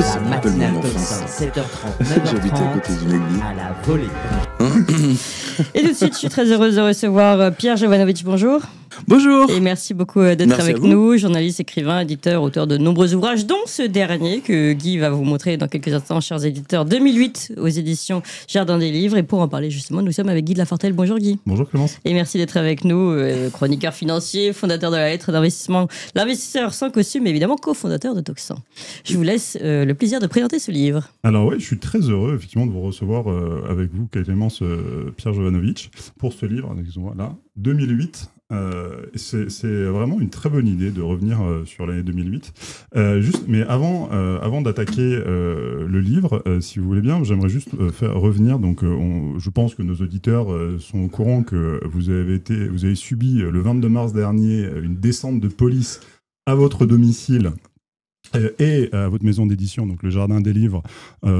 La matinale Tocsin, 7h30, J'habitais à 9h30, côté d'une église. à la volée. Et tout de suite, je suis très heureuse de recevoir Pierre Jovanovic, bonjour. Bonjour. Et merci beaucoup d'être Merci avec à vous. nous, journaliste, écrivain, éditeur, auteur de nombreux ouvrages, dont ce dernier que Guy va vous montrer dans quelques instants, chers éditeurs, 2008 aux éditions Jardin des Livres. Et pour en parler justement, nous sommes avec Guy de Lafortelle. Bonjour Guy. Bonjour Clémence. Et merci d'être avec nous, chroniqueur financier, fondateur de la lettre d'investissement, l'investisseur sans costume, et évidemment cofondateur de Tocsin. Je vous laisse le plaisir de présenter ce livre. Alors oui, je suis très heureux effectivement de vous recevoir avec vous, Clémence, Pierre Jovanovic, pour ce livre, voilà, 2008. C'est vraiment une très bonne idée de revenir sur l'année 2008. Mais avant d'attaquer le livre, si vous voulez bien, j'aimerais juste faire revenir. Donc, je pense que nos auditeurs sont au courant que vous avez subi le 22 mars dernier une descente de police à votre domicile et à votre maison d'édition, donc le Jardin des Livres,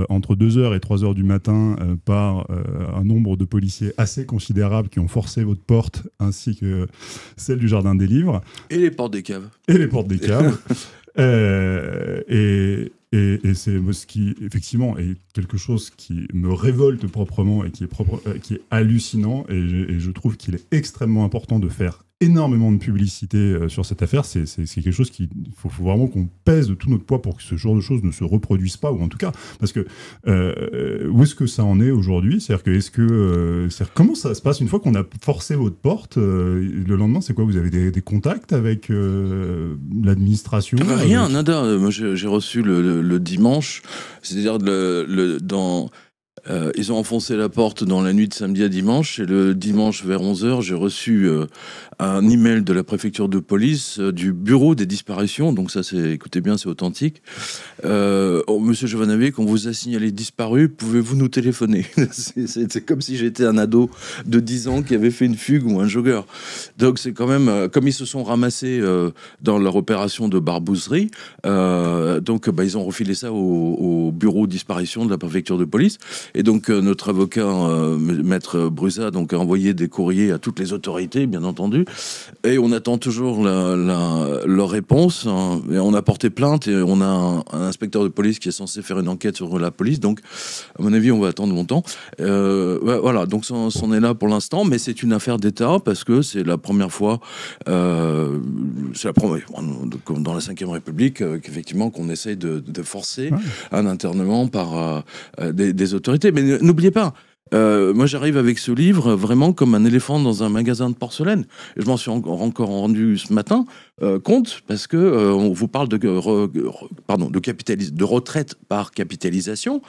entre 2h et 3h du matin, par un nombre de policiers assez considérable qui ont forcé votre porte, ainsi que celle du Jardin des Livres. Et les portes des caves. Et les portes des caves. Et c'est ce qui, effectivement, est quelque chose qui me révolte proprement et qui est hallucinant. Et je trouve qu'il est extrêmement important de faire énormément de publicité sur cette affaire. C'est quelque chose qu'il faut vraiment qu'on pèse de tout notre poids pour que ce genre de choses ne se reproduisent pas, ou en tout cas, parce que où est-ce que ça en est aujourd'hui? C'est-à-dire que comment ça se passe une fois qu'on a forcé votre porte? Le lendemain, c'est quoi? Vous avez des contacts avec l'administration? Rien, nada. Moi, j'ai reçu le dimanche, c'est-à-dire ils ont enfoncé la porte dans la nuit de samedi à dimanche, et le dimanche vers 11h, j'ai reçu un email de la préfecture de police du bureau des disparitions. Donc ça, écoutez bien, c'est authentique. Monsieur Jovanovic, on vous a signalé disparu, pouvez-vous nous téléphoner? C'est comme si j'étais un ado de 10 ans qui avait fait une fugue ou un jogger. Donc c'est quand même, comme ils se sont ramassés dans leur opération de barbouzerie, ils ont refilé ça au bureau de disparition de la préfecture de police. Et donc notre avocat, maître Brusa, donc a envoyé des courriers à toutes les autorités, bien entendu, et on attend toujours leur réponse, hein. Et on a porté plainte et on a un inspecteur de police qui est censé faire une enquête sur la police. Donc à mon avis, on va attendre longtemps. Voilà, donc c'en est là pour l'instant, mais c'est une affaire d'État parce que c'est la première fois, c'est la première dans la Ve République qu'effectivement qu'on essaye de forcer un internement par des autorités. Mais n'oubliez pas, moi j'arrive avec ce livre vraiment comme un éléphant dans un magasin de porcelaine. Et je m'en suis encore rendu ce matin compte, parce que on vous parle de retraite par capitalisation,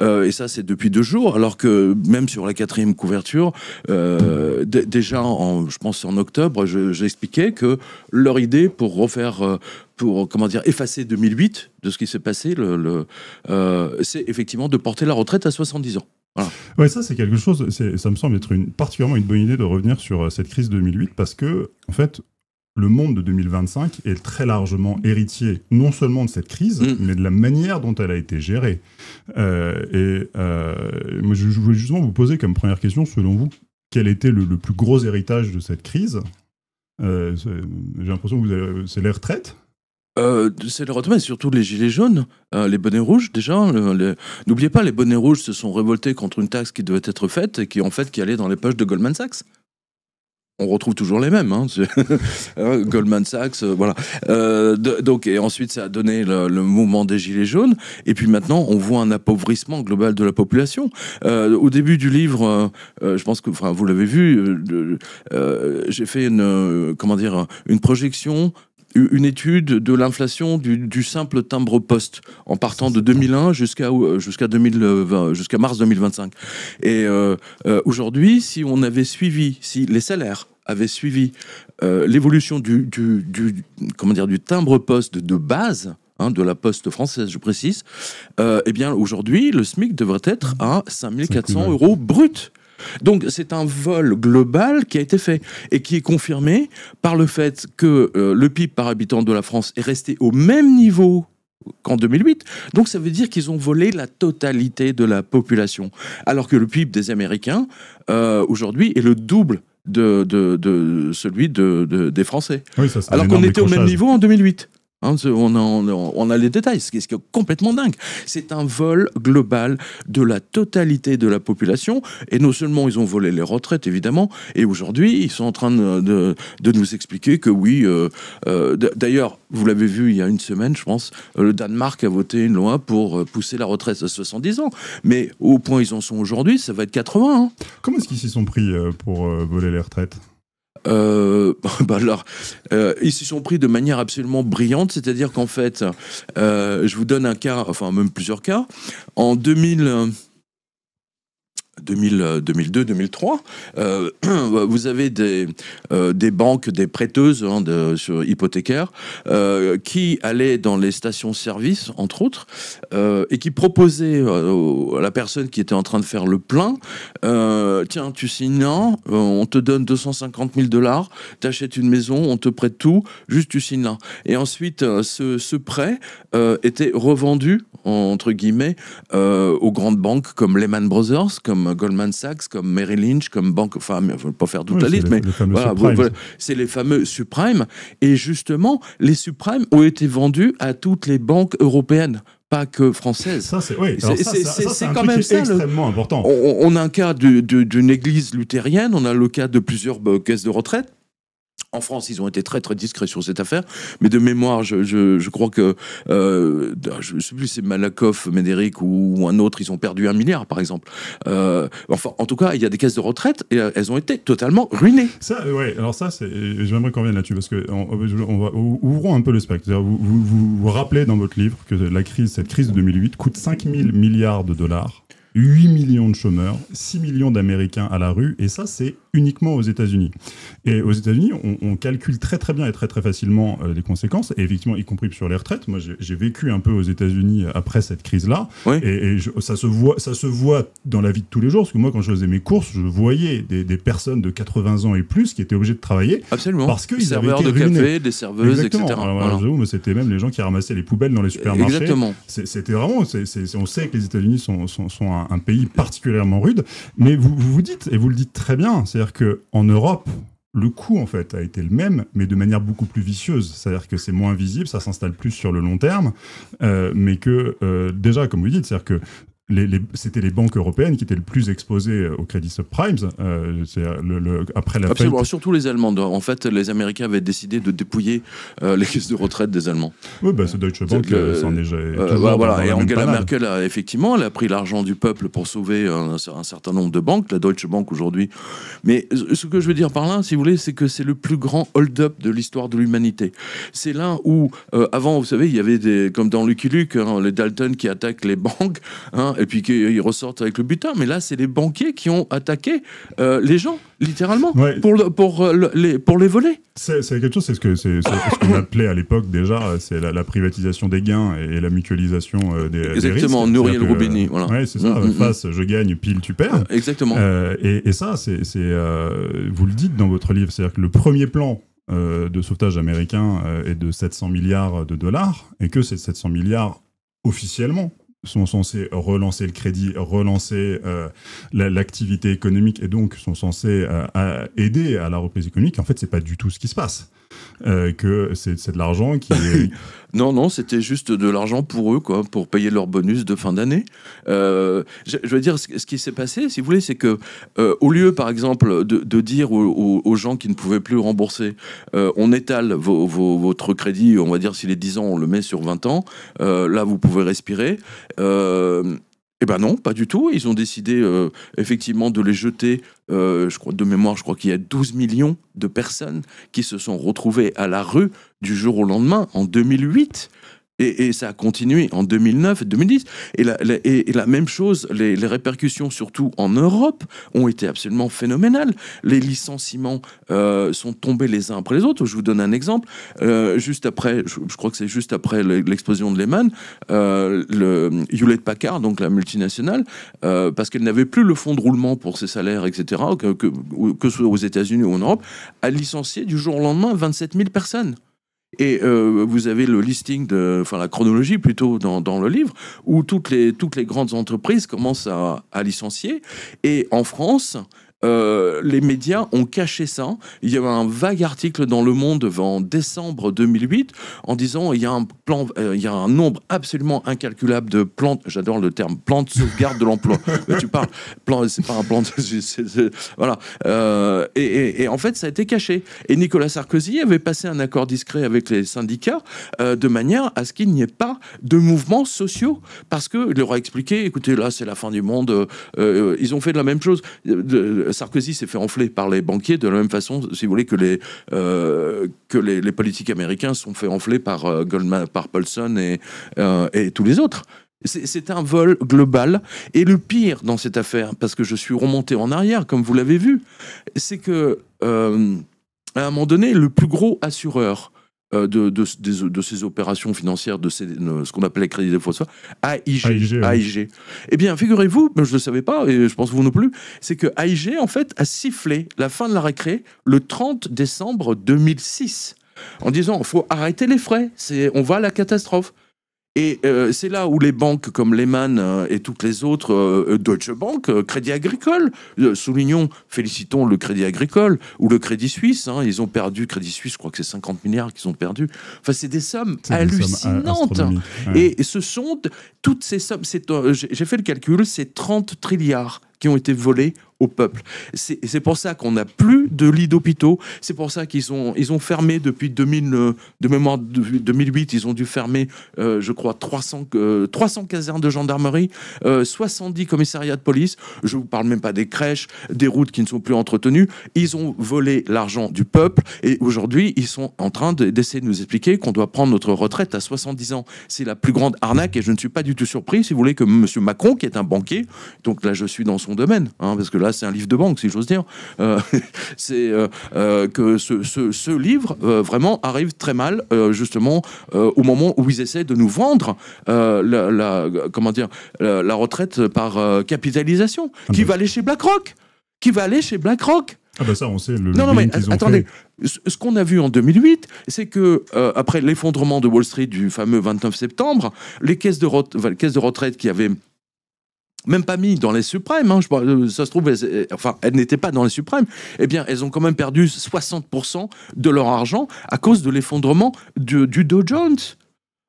et ça c'est depuis 2 jours, alors que même sur la 4e couverture, déjà je pense en octobre, j'expliquais que leur idée pour refaire effacer 2008 de ce qui s'est passé, c'est effectivement de porter la retraite à 70 ans. Voilà. Ouais, ça c'est quelque chose, ça me semble être particulièrement une bonne idée de revenir sur cette crise 2008, parce que, en fait, le monde de 2025 est très largement héritier, non seulement de cette crise, mais de la manière dont elle a été gérée. Moi, je voulais justement vous poser comme première question, selon vous, quel était le plus gros héritage de cette crise? J'ai l'impression que c'est les retraites. C'est le retour, mais surtout les gilets jaunes, les bonnets rouges déjà. N'oubliez pas, les bonnets rouges se sont révoltés contre une taxe qui devait être faite et qui allait dans les poches de Goldman Sachs. On retrouve toujours les mêmes, hein. Goldman Sachs, voilà. Donc, et ensuite, ça a donné le mouvement des Gilets jaunes. Et puis maintenant, on voit un appauvrissement global de la population. Au début du livre, je pense que, vous l'avez vu, j'ai fait une projection, une étude de l'inflation du simple timbre-poste en partant de 2001 jusqu'à mars 2025. Et aujourd'hui, si les salaires avaient suivi l'évolution du timbre-poste de base, de la poste française, je précise, eh bien aujourd'hui, le SMIC devrait être à 5 400 € brut. Donc c'est un vol global qui a été fait et qui est confirmé par le fait que le PIB par habitant de la France est resté au même niveau qu'en 2008. Donc ça veut dire qu'ils ont volé la totalité de la population. Alors que le PIB des Américains, aujourd'hui, est le double de celui des Français. Oui, ça, alors qu'on était au même niveau en 2008. Hein, on a les détails, ce qui est complètement dingue. C'est un vol global de la totalité de la population. Et non seulement ils ont volé les retraites, évidemment, et aujourd'hui, ils sont en train de nous expliquer que oui. D'ailleurs, vous l'avez vu il y a une semaine, je pense, le Danemark a voté une loi pour pousser la retraite à 70 ans. Mais au point où ils en sont aujourd'hui, ça va être 80. Hein. Comment est-ce qu'ils s'y sont pris pour voler les retraites ? Ils s'y sont pris de manière absolument brillante, c'est-à-dire qu'en fait, je vous donne un cas, enfin même plusieurs cas. En 2002-2003, vous avez des banques, des prêteuses hypothécaires qui allaient dans les stations-service, entre autres, et qui proposaient à la personne qui était en train de faire le plein, tiens, tu signes là, on te donne $250,000, t'achètes une maison, on te prête tout, juste tu signes là. Et ensuite, ce prêt était revendu, entre guillemets, aux grandes banques comme Lehman Brothers, comme Goldman Sachs, comme Merrill Lynch, comme banque, enfin, je ne vais pas faire toute la liste, mais voilà, c'est les fameux subprimes. Et justement, les subprimes ont été vendus à toutes les banques européennes, pas que françaises. Ça, c'est quand même extrêmement important. On a un cas d'une église luthérienne, on a le cas de plusieurs caisses de retraite. En France, ils ont été très très discrets sur cette affaire, mais de mémoire, je crois que je ne sais plus si c'est Malakoff, Médéric ou un autre, ils ont perdu 1 milliard par exemple. Enfin, en tout cas, il y a des caisses de retraite et elles ont été totalement ruinées. Ça, ouais. Alors ça, j'aimerais qu'on revienne là-dessus parce que ouvrons un peu le spectre. Vous rappelez dans votre livre que cette crise de 2008 coûte 5 000 milliards de dollars. 8 millions de chômeurs, 6 millions d'Américains à la rue, et ça, c'est uniquement aux États-Unis. Et aux États-Unis, on calcule très très bien et très très facilement les conséquences, et effectivement, y compris sur les retraites. Moi, j'ai vécu un peu aux États-Unis après cette crise-là, oui. et ça se voit dans la vie de tous les jours, parce que moi, quand je faisais mes courses, je voyais des personnes de 80 ans et plus qui étaient obligées de travailler. Absolument. Parce qu'ils avaient été de ruinés. Café, des serveuses, exactement. etc. Alors, voilà. C'était même les gens qui ramassaient les poubelles dans les supermarchés. Exactement. C'était vraiment... on sait que les États-Unis sont un pays particulièrement rude, mais vous dites, et vous le dites très bien, c'est-à-dire qu'en Europe, le coût, en fait, a été le même, mais de manière beaucoup plus vicieuse. C'est-à-dire que c'est moins visible, ça s'installe plus sur le long terme, mais que, déjà, comme vous dites, c'est-à-dire que c'était les banques européennes qui étaient le plus exposées aux crédits subprimes. Après la Absolument, surtout les Allemands. En fait, les Américains avaient décidé de dépouiller les caisses de retraite des Allemands. Oui, c'est Deutsche Bank, ça en est voilà. Et Angela Merkel, elle a pris l'argent du peuple pour sauver un certain nombre de banques, la Deutsche Bank aujourd'hui. Mais ce que je veux dire par là, si vous voulez, c'est que c'est le plus grand hold-up de l'histoire de l'humanité. C'est là où, avant, vous savez, il y avait comme dans Lucky Luke, les Dalton qui attaquent les banques, et puis qu'ils ressortent avec le butin. Mais là, c'est les banquiers qui ont attaqué les gens, littéralement, ouais. pour les voler. C'est quelque chose, c'est ce qu'on appelait à l'époque déjà, c'est la privatisation des gains et la mutualisation des risques. Exactement, Nouriel Roubini. Voilà. Oui, c'est ça, face, je gagne, pile, tu perds. Exactement. Et ça, vous le dites dans votre livre, c'est-à-dire que le premier plan de sauvetage américain est de 700 milliards de dollars, et que ces 700 milliards, officiellement, sont censés relancer le crédit, relancer l'activité économique, et donc sont censés aider à la reprise économique. En fait, c'est pas du tout ce qui se passe. Que c'est de l'argent qui est... Non, c'était juste de l'argent pour eux, quoi, pour payer leur bonus de fin d'année. Je veux dire, ce qui s'est passé, si vous voulez, c'est que au lieu, par exemple, de dire aux gens qui ne pouvaient plus rembourser, on étale votre crédit, on va dire, s'il est 10 ans, on le met sur 20 ans, là, vous pouvez respirer. Eh ben non, pas du tout. Ils ont décidé effectivement de les jeter. Je crois qu'il y a 12 millions de personnes qui se sont retrouvées à la rue du jour au lendemain en 2008. Et ça a continué en 2009, 2010. Et la même chose, les répercussions, surtout en Europe, ont été absolument phénoménales. Les licenciements sont tombés les uns après les autres. Je vous donne un exemple. Juste après, je crois que c'est juste après l'explosion de Lehman, Hewlett-Packard, donc la multinationale, parce qu'elle n'avait plus le fonds de roulement pour ses salaires, etc., que ce soit aux États-Unis ou en Europe, a licencié du jour au lendemain 27 000 personnes. Et vous avez le listing, la chronologie plutôt dans le livre, où toutes les grandes entreprises commencent à licencier. Et en France, les médias ont caché ça. Il y avait un vague article dans Le Monde en décembre 2008 en disant il y a un nombre absolument incalculable de plans, j'adore le terme, plan de sauvegarde de l'emploi. Tu parles, c'est pas un plan de... voilà. Et en fait, ça a été caché. Et Nicolas Sarkozy avait passé un accord discret avec les syndicats de manière à ce qu'il n'y ait pas de mouvements sociaux. Parce qu'il leur a expliqué, écoutez, là, c'est la fin du monde. Ils ont fait de la même chose. Sarkozy s'est fait enfler par les banquiers de la même façon, si vous voulez, que les politiques américains sont fait enfler par Goldman, par Paulson et tous les autres. C'est un vol global. Et le pire dans cette affaire, parce que je suis remonté en arrière, comme vous l'avez vu, c'est que à un moment donné, le plus gros assureur de ces opérations financières, ce qu'on appelait Crédit des Fossois, AIG. Eh bien, figurez-vous, je ne le savais pas, et je pense que vous non plus, c'est que AIG, en fait, a sifflé la fin de la récré le 30 décembre 2006, en disant, il faut arrêter les frais, on va à la catastrophe. Et c'est là où les banques comme Lehman et toutes les autres, Deutsche Bank, Crédit Agricole, félicitons le Crédit Agricole ou le Crédit Suisse, ils ont perdu, Crédit Suisse, je crois que c'est 50 milliards qu'ils ont perdu. Enfin, c'est des sommes hallucinantes. Et ce sont toutes ces sommes, j'ai fait le calcul, c'est 30 trilliards qui ont été volés au peuple. C'est pour ça qu'on n'a plus de lits d'hôpitaux. C'est pour ça qu'ils ont fermé depuis 2008. Ils ont dû fermer, je crois, 300 casernes de gendarmerie, 70 commissariats de police. Je ne vous parle même pas des crèches, des routes qui ne sont plus entretenues. Ils ont volé l'argent du peuple et aujourd'hui, ils sont en train d'essayer de nous expliquer qu'on doit prendre notre retraite à 70 ans. C'est la plus grande arnaque et je ne suis pas du tout surpris, si vous voulez, que M. Macron, qui est un banquier, donc là, je suis dans son domaine, parce que là, c'est un livre de banque, si j'ose dire. C'est que ce livre, vraiment, arrive très mal, justement, au moment où ils essaient de nous vendre la retraite par capitalisation, qui va aller chez BlackRock. Ah bah ça, on sait. Non, mais attendez. Ce qu'on a vu en 2008, c'est que après l'effondrement de Wall Street du fameux 29 septembre, les caisses de retraite qui avaient même pas mis dans les suprêmes, ça se trouve, elles n'étaient pas dans les suprêmes, eh bien, elles ont quand même perdu 60% de leur argent à cause de l'effondrement du Dow Jones.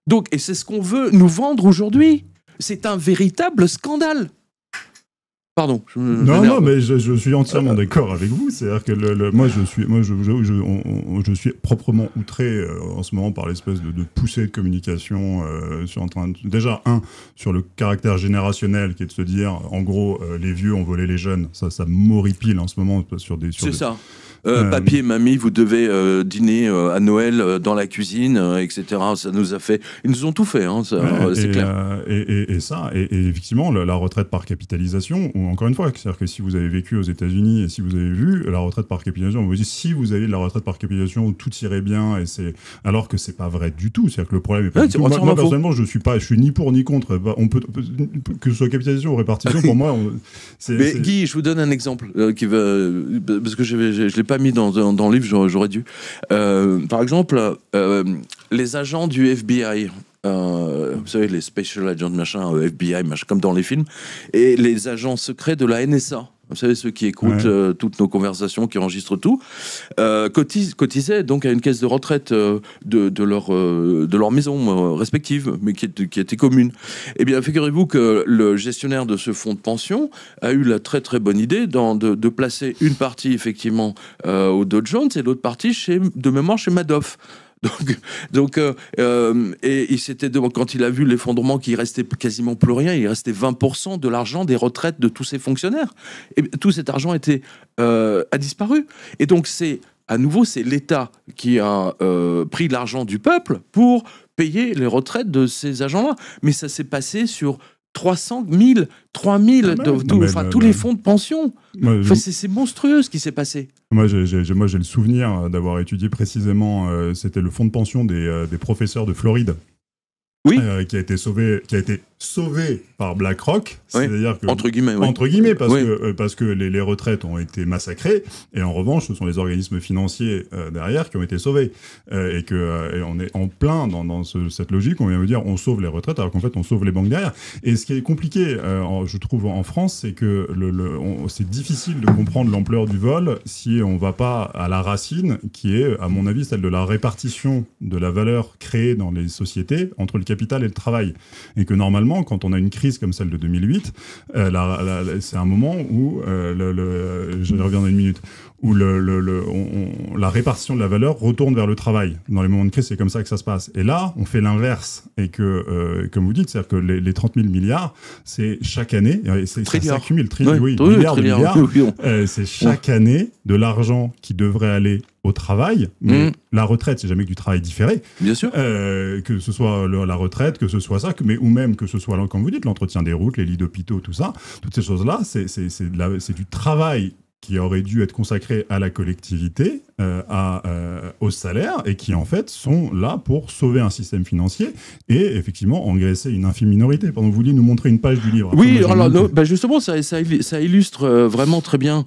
Donc, et c'est ce qu'on veut nous vendre aujourd'hui. C'est un véritable scandale. Pardon. Non, mais je suis entièrement d'accord avec vous. C'est-à-dire que moi, je suis proprement outré en ce moment par l'espèce de poussée de communication déjà sur le caractère générationnel, qui est de se dire, en gros, les vieux ont volé les jeunes. Ça m'horripile en ce moment C'est ça. Papy et mamie, vous devez dîner à Noël dans la cuisine, etc. Ça nous a fait... Ils nous ont tout fait, c'est clair. Et effectivement, la retraite par capitalisation, encore une fois, c'est-à-dire que si vous avez vécu aux États-Unis et si vous avez vu la retraite par capitalisation, on vous dit si vous avez de la retraite par capitalisation, tout irait bien, alors que c'est pas vrai du tout. C'est-à-dire que le problème est pas du tout. Moi, personnellement, je suis ni pour ni contre. On peut que ce soit capitalisation ou répartition, pour moi, Mais Guy, je vous donne un exemple parce que je l'ai pas mis dans le livre, j'aurais dû. Par exemple, les agents du FBI. Vous savez, les special agents machin, FBI, machin, comme dans les films, et les agents secrets de la NSA. Vous savez, ceux qui écoutent toutes nos conversations, qui enregistrent tout, cotisaient donc à une caisse de retraite de leur maison respective, mais qui était commune. Eh bien, figurez-vous que le gestionnaire de ce fonds de pension a eu la très très bonne idée de placer une partie effectivement au Dow Jones et l'autre partie de mémoire chez Madoff. Et il s'était quand il a vu l'effondrement, qu'il restait quasiment plus rien, il restait 20% de l'argent des retraites de tous ces fonctionnaires. Et tout cet argent a disparu. Et donc c'est l'État qui a pris l'argent du peuple pour payer les retraites de ces agents-là. Mais ça s'est passé sur 300 000, 3 000, tous les fonds de pension. C'est monstrueux ce qui s'est passé. Moi, j'ai le souvenir d'avoir étudié précisément, c'était le fonds de pension des professeurs de Floride. Oui. Qui a été sauvés par BlackRock, Oui. c'est-à-dire que Entre guillemets, oui. entre guillemets, parce Oui. que les retraites ont été massacrées, et en revanche, ce sont les organismes financiers derrière qui ont été sauvés, et on est en plein dans cette logique. On vient de dire on sauve les retraites, alors qu'en fait on sauve les banques derrière. Et ce qui est compliqué, je trouve, en France, c'est que c'est difficile de comprendre l'ampleur du vol si on va pas à la racine, qui est, à mon avis, celle de la répartition de la valeur créée dans les sociétés entre le capital et le travail. Et que normalement, quand on a une crise comme celle de 2008, c'est un moment où, je reviens dans une minute, où la répartition de la valeur retourne vers le travail. Dans les moments de crise, c'est comme ça que ça se passe. Et là, on fait l'inverse. Et que, comme vous dites, c'est-à-dire que les 30 000 milliards, c'est chaque année, et ça s'accumule, milliards, c'est chaque année de l'argent qui devrait aller au travail, mais la retraite, c'est jamais que du travail différé. Bien sûr. Que ce soit la retraite, que ce soit ça, ou même que ce soit, comme vous dites, l'entretien des routes, les lits d'hôpitaux, tout ça, toutes ces choses-là, c'est du travail qui aurait dû être consacré à la collectivité, au salaire, et qui en fait sont là pour sauver un système financier et effectivement engraisser une infime minorité. Pendant que vous vouliez nous montrer une page du livre. Oui, alors justement, ça illustre vraiment très bien.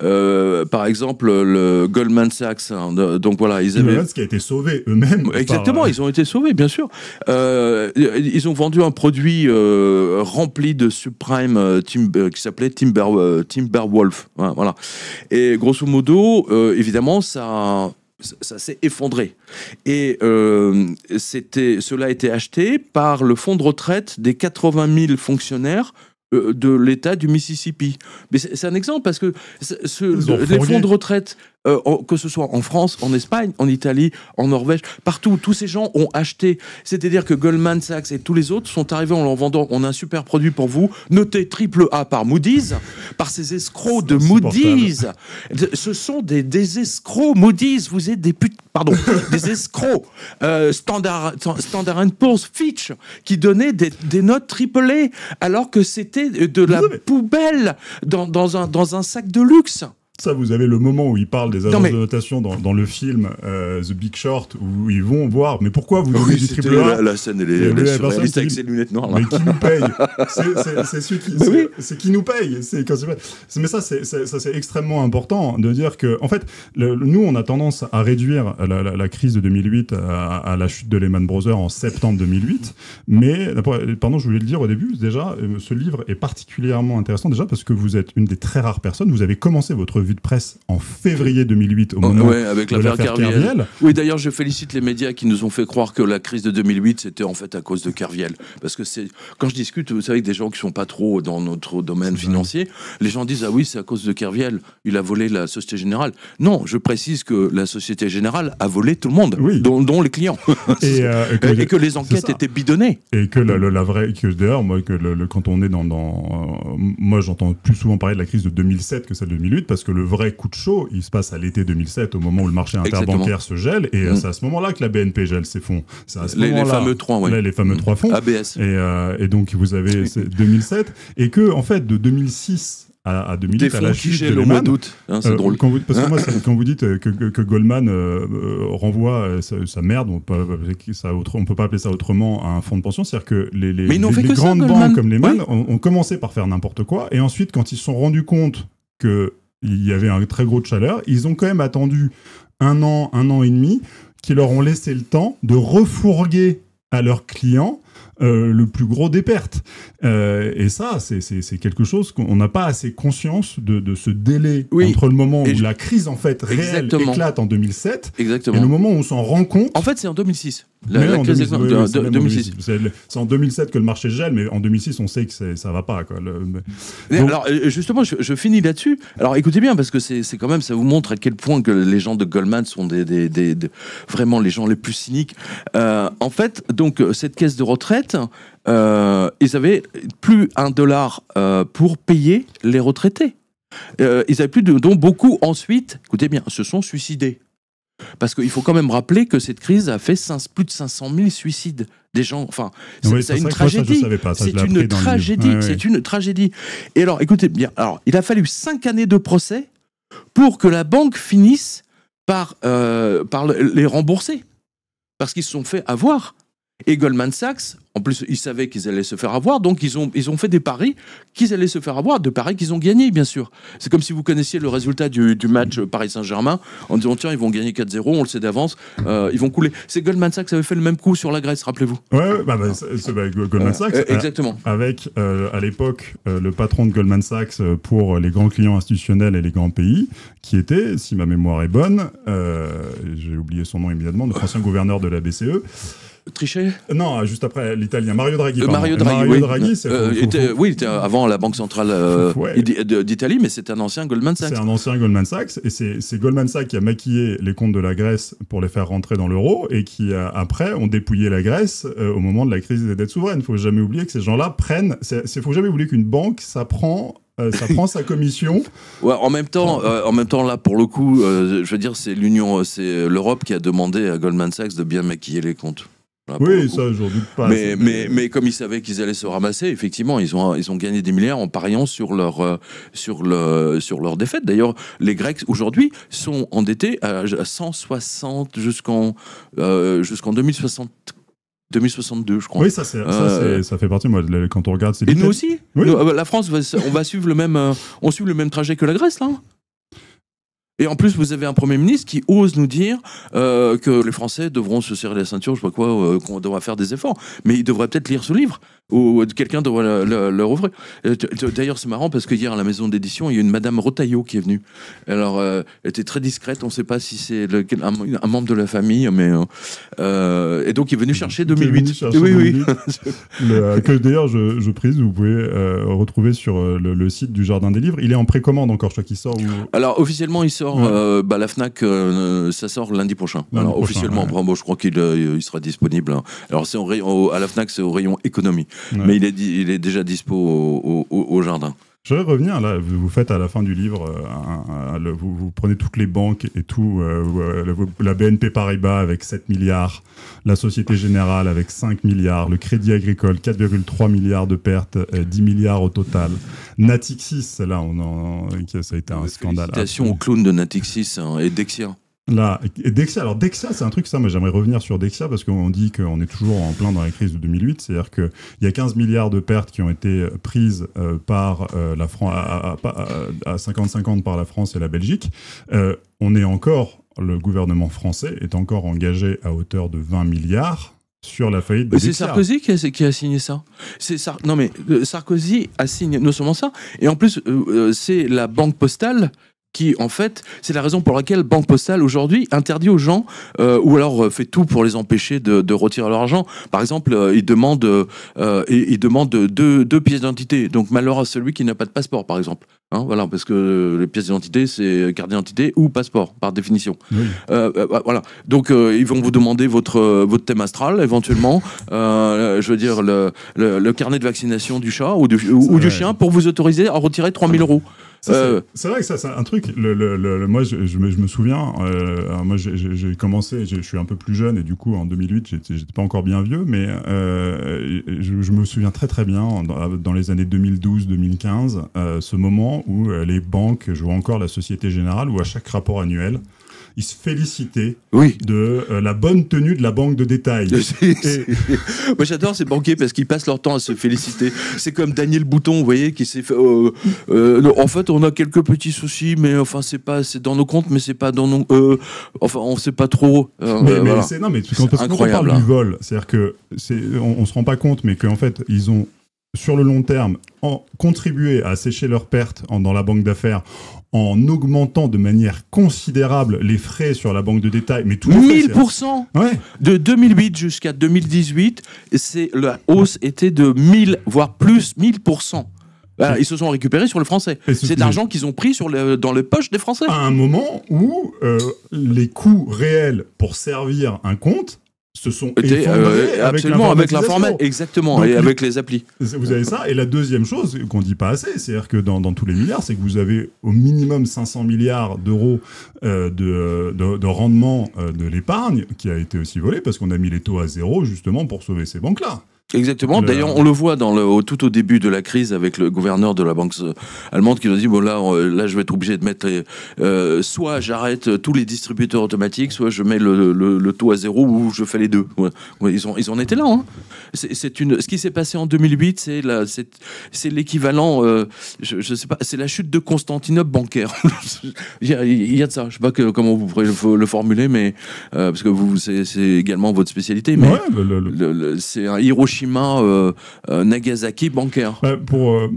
Par exemple, le Goldman Sachs. Donc voilà, Goldman Sachs qui a été sauvé eux-mêmes. Exactement, ils ont été sauvés, bien sûr. Ils ont vendu un produit rempli de subprime qui s'appelait Timberwolf. Voilà. Et grosso modo, évidemment, ça s'est effondré. Et cela a été acheté par le fonds de retraite des 80 000 fonctionnaires de l'État du Mississippi. Mais c'est un exemple parce que les fonds de retraite, que ce soit en France, en Espagne, en Italie, en Norvège, partout, tous ces gens ont acheté. C'est-à-dire que Goldman Sachs et tous les autres sont arrivés en leur vendant, on a un super produit pour vous, noté AAA par Moody's, par ces escrocs de Moody's. Ce sont des escrocs. Moody's, vous êtes des des escrocs. Standard & Poor's, Fitch, qui donnaient des notes AAA, alors que c'était de la poubelle dans un sac de luxe. Ça, vous avez le moment où ils parlent des agences de notation dans le film The Big Short, où ils vont voir, mais pourquoi vous donnez du triple A? La scène, elle est surréaliste avec ses lunettes noires. Là. Mais qui nous paye? C'est qui nous paye. Mais ça, c'est extrêmement important de dire que, en fait, nous, on a tendance à réduire la crise de 2008 à la chute de Lehman Brothers en septembre 2008. Mais, pardon, je voulais le dire au début, déjà, ce livre est particulièrement intéressant, déjà, parce que vous êtes une des très rares personnes. Vous avez commencé votre vue de presse en février 2008 au moment avec de l'affaire Kerviel. Oui, d'ailleurs, je félicite les médias qui nous ont fait croire que la crise de 2008 c'était en fait à cause de Kerviel, parce que quand je discute, vous savez, avec des gens qui sont pas trop dans notre domaine financier, les gens disent ah oui, c'est à cause de Kerviel, il a volé la Société Générale. Non, je précise que la Société Générale a volé tout le monde, dont les clients, et que les enquêtes étaient bidonnées. Et que d'ailleurs, moi, quand on est moi, j'entends plus souvent parler de la crise de 2007 que celle de 2008, parce que le vrai coup de chaud, il se passe à l'été 2007, au moment où le marché interbancaire se gèle, et c'est à ce moment-là que la BNP gèle ses fonds. C'est à ce moment-là, les fameux 3, les fameux 3 fonds. ABS. Et donc, vous avez 2007, et que, en fait, de 2006 à 2008, à la chute de Lehman, c'est drôle. Quand vous dites que Goldman renvoie sa merde, on peut pas appeler ça autrement, à un fonds de pension, c'est-à-dire que les grandes banques comme Lehman ont commencé par faire n'importe quoi, et ensuite, quand ils se sont rendus compte qu'il y avait un très gros chaleur, ils ont quand même attendu un an et demi, qui leur ont laissé le temps de refourguer à leurs clients le plus gros des pertes. Et ça, c'est quelque chose qu'on n'a pas assez conscience de ce délai entre le moment où la crise en fait réelle éclate en 2007 et le moment où on s'en rend compte. En fait, c'est en 2006. La crise de 2006. C'est en 2007 que le marché gèle, mais en 2006, on sait que ça va pas. Alors, justement, je finis là-dessus. Alors, écoutez bien, parce que c'est quand même, ça vous montre à quel point que les gens de Goldman sont vraiment les gens les plus cyniques. En fait, donc, cette caisse de retraite, ils avaient plus $1 pour payer les retraités. Ils avaient plus dont beaucoup ensuite, écoutez bien, se sont suicidés. Parce qu'il faut quand même rappeler que cette crise a fait plus de 500 000 suicides des gens. Enfin, c'est une tragédie. C'est une tragédie. C'est une tragédie. Et alors, écoutez bien. Alors, il a fallu 5 années de procès pour que la banque finisse par les rembourser, parce qu'ils se sont fait avoir. Et Goldman Sachs, en plus, ils savaient qu'ils allaient se faire avoir, donc ils ont fait des paris qu'ils allaient se faire avoir, de paris qu'ils ont gagnés, bien sûr. C'est comme si vous connaissiez le résultat du match Paris Saint-Germain en disant tiens, ils vont gagner 4-0, on le sait d'avance, ils vont couler. C'est Goldman Sachs qui avait fait le même coup sur la Grèce, rappelez-vous. Goldman Sachs. Exactement. Avec, à l'époque, le patron de Goldman Sachs pour les grands clients institutionnels et les grands pays, qui était, si ma mémoire est bonne, j'ai oublié son nom immédiatement, notre ancien gouverneur de la BCE. Trichet ? Non, juste après, l'Italien. Mario Draghi. Mario Draghi, il était avant la Banque Centrale d'Italie, mais c'est un ancien Goldman Sachs. C'est un ancien Goldman Sachs, et c'est Goldman Sachs qui a maquillé les comptes de la Grèce pour les faire rentrer dans l'euro, et qui, après, ont dépouillé la Grèce au moment de la crise des dettes souveraines. Il ne faut jamais oublier que ces gens-là prennent... Il faut jamais oublier qu'une banque, ça prend sa commission. Ouais, en même temps, là, pour le coup, je veux dire, c'est l'Europe qui a demandé à Goldman Sachs de bien maquiller les comptes. Là, oui, ça, j'en doute pas. Mais comme ils savaient qu'ils allaient se ramasser, effectivement, ils ont gagné des milliards en pariant sur leur défaite. D'ailleurs, les Grecs, aujourd'hui, sont endettés à 160 jusqu'en 2062, je crois. Oui, ça fait partie, moi, quand on regarde... Et nous aussi. Oui. La France, on va suivre le même trajet que la Grèce, là. Et en plus, vous avez un Premier ministre qui ose nous dire que les Français devront se serrer la ceinture, je sais pas quoi, qu'on devra faire des efforts. Mais il devrait peut-être lire ce livre, ou quelqu'un devrait le rouvrir. D'ailleurs, c'est marrant parce que hier, à la maison d'édition, il y a une Madame Rotaillot qui est venue. Alors, elle était très discrète, on ne sait pas si c'est un membre de la famille, mais... et donc, il est venu chercher 2008. Oui. Que d'ailleurs, je précise, vous pouvez retrouver sur le site du Jardin des Livres. Il est en précommande encore, je crois qu'il sort. Alors, officiellement, il sort... la FNAC, ça sort lundi prochain. Alors, officiellement, je crois qu'il sera disponible. Alors, c'est à la FNAC, c'est au rayon économie. Ouais. Mais il est déjà dispo au jardin. Je vais revenir là. Vous faites à la fin du livre, vous prenez toutes les banques et tout, la BNP Paribas avec 7 milliards, la Société Générale avec 5 milliards, le Crédit Agricole 4,3 milliards de pertes, 10 milliards au total. Natixis, là, ça a été un scandale. Félicitations au clown de Natixis et Dexia. Là, et Dexia, alors Dexia, c'est un truc, ça, moi j'aimerais revenir sur Dexia parce qu'on dit qu'on est toujours en plein dans la crise de 2008, c'est-à-dire qu'il y a 15 milliards de pertes qui ont été prises par la France, à 50-50 par la France et la Belgique. On est encore, le gouvernement français est encore engagé à hauteur de 20 milliards sur la faillite de Dexia. C'est Sarkozy qui a signé ça. Non mais Sarkozy a signé non seulement ça, et en plus c'est la Banque Postale qui, en fait, c'est la raison pour laquelle Banque Postale, aujourd'hui, interdit aux gens, ou alors fait tout pour les empêcher de retirer leur argent. Par exemple, ils demandent deux pièces d'identité. Donc, malheur à celui qui n'a pas de passeport, par exemple. Hein, voilà, parce que les pièces d'identité, c'est carte d'identité ou passeport, par définition. Oui. Voilà. Donc, ils vont vous demander votre thème astral, éventuellement. Je veux dire, le carnet de vaccination du chat ou du chien pour vous autoriser à retirer 3 000 €. C'est vrai que ça, c'est un truc. Moi, je me souviens. Moi, j'ai commencé. Je suis un peu plus jeune et du coup, en 2008, j'étais pas encore bien vieux, mais je me souviens très très bien dans les années 2012-2015, ce moment où les banques jouaient encore la Société Générale, où à chaque rapport annuel, ils se félicitaient de la bonne tenue de la banque de détail. Moi, j'adore ces banquiers parce qu'ils passent leur temps à se féliciter. C'est comme Daniel Bouton, vous voyez, qui s'est fait... en fait, on a quelques petits soucis, mais enfin, c'est dans nos comptes, mais c'est pas dans nos... enfin, on sait pas trop. Voilà. Quand on parle du vol, c'est-à-dire que on se rend pas compte, mais qu'en fait, ils ont, sur le long terme, contribué à assécher leurs pertes dans la banque d'affaires en augmentant de manière considérable les frais sur la banque de détail. Mais 1000%. De 2008 jusqu'à 2018, la hausse était de 1000, voire plus 1000%. Voilà, ils se sont récupérés sur le français. C'est de l'argent qu'ils ont pris dans les poches des Français. À un moment où les coûts réels pour servir un compte se sont effondrés avec l'informatique, exactement. Donc, et avec les applis. Vous avez ça. Et la deuxième chose qu'on ne dit pas assez, c'est-à-dire que dans tous les milliards, c'est que vous avez au minimum 500 milliards d'euros de rendement de l'épargne qui a été aussi volé parce qu'on a mis les taux à zéro justement pour sauver ces banques-là. Exactement. D'ailleurs, on le voit tout au début de la crise avec le gouverneur de la banque allemande qui nous dit bon là je vais être obligé de mettre soit j'arrête tous les distributeurs automatiques, soit je mets le taux à zéro ou je fais les deux. Ouais, ils en étaient là. Hein. Ce qui s'est passé en 2008, c'est l'équivalent. Je sais pas. C'est la chute de Constantinople bancaire. il y a de ça. Je sais pas comment vous pourrez le formuler, mais parce que c'est également votre spécialité. Mais ouais, c'est un Hiroshima. Nagasaki bancaire. Pour